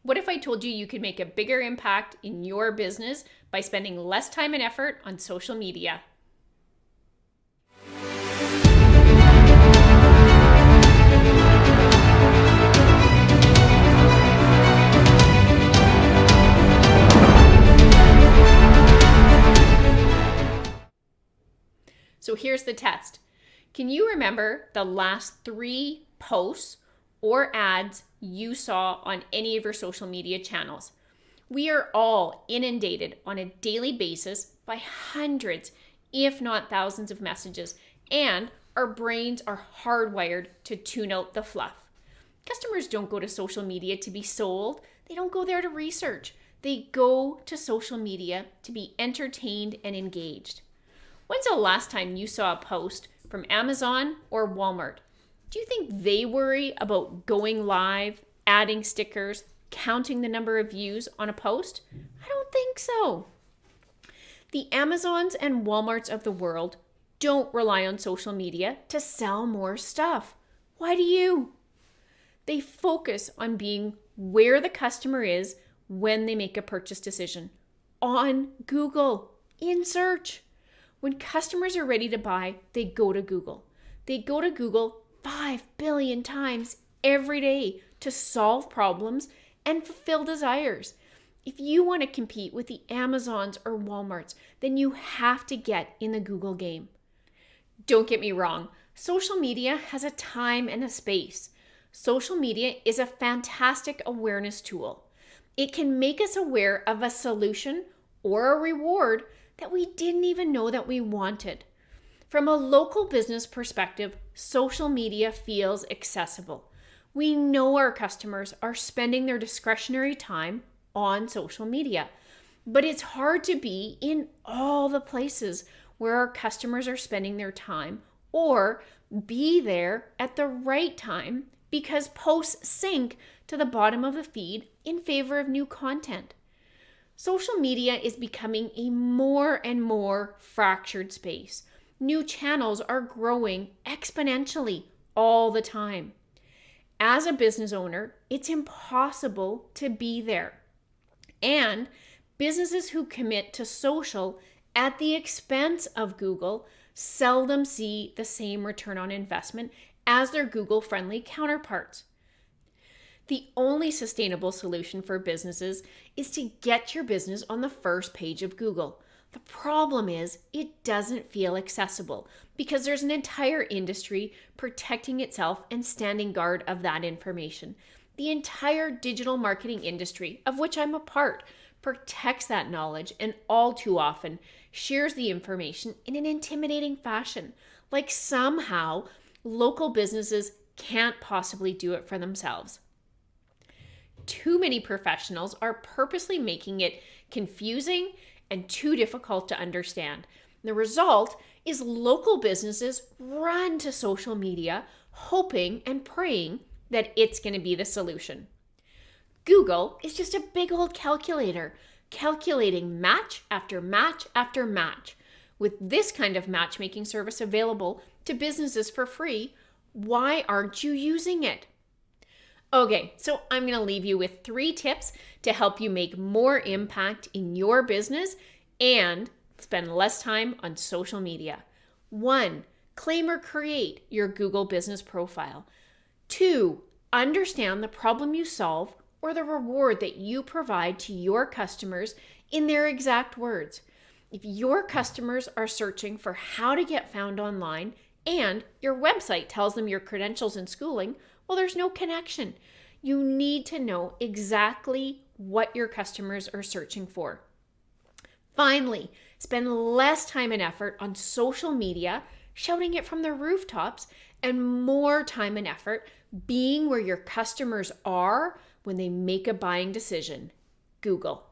What if I told you you could make a bigger impact in your business by spending less time and effort on social media? So here's the test. Can you remember the last 3 posts or ads you saw on any of your social media channels? We are all inundated on a daily basis by hundreds, if not thousands of messages, and our brains are hardwired to tune out the fluff. Customers don't go to social media to be sold. They don't go there to research. They go to social media to be entertained and engaged. When's the last time you saw a post from Amazon or Walmart? Do you think they worry about going live, adding stickers, counting the number of views on a post? I don't think so. The Amazons and Walmarts of the world don't rely on social media to sell more stuff. Why do you? They focus on being where the customer is when they make a purchase decision. On Google, in search. When customers are ready to buy, they go to Google. They go to Google 5 billion times every day to solve problems and fulfill desires. If you want to compete with the Amazons or Walmarts, then you have to get in the Google game. Don't get me wrong, social media has a time and a space. Social media is a fantastic awareness tool. It can make us aware of a solution or a reward that we didn't even know that we wanted. From a local business perspective, social media feels accessible. We know our customers are spending their discretionary time on social media, but it's hard to be in all the places where our customers are spending their time or be there at the right time because posts sink to the bottom of the feed in favor of new content. Social media is becoming a more and more fractured space. New channels are growing exponentially all the time. As a business owner, it's impossible to be there. And businesses who commit to social at the expense of Google seldom see the same return on investment as their Google-friendly counterparts. The only sustainable solution for businesses is to get your business on the first page of Google. The problem is it doesn't feel accessible because there's an entire industry protecting itself and standing guard of that information. The entire digital marketing industry, of which I'm a part, protects that knowledge and all too often shares the information in an intimidating fashion, like somehow local businesses can't possibly do it for themselves. Too many professionals are purposely making it confusing and too difficult to understand. The result is local businesses run to social media hoping and praying that it's going to be the solution. Google is just a big old calculator, calculating match after match after match. With this kind of matchmaking service available to businesses for free, why aren't you using it? Okay, so I'm going to leave you with 3 tips to help you make more impact in your business and spend less time on social media. 1, claim or create your Google business profile. 2, understand the problem you solve or the reward that you provide to your customers in their exact words. If your customers are searching for how to get found online and your website tells them your credentials and schooling, well, there's no connection. You need to know exactly what your customers are searching for. Finally, spend less time and effort on social media, shouting it from the rooftops, and more time and effort being where your customers are when they make a buying decision. Google.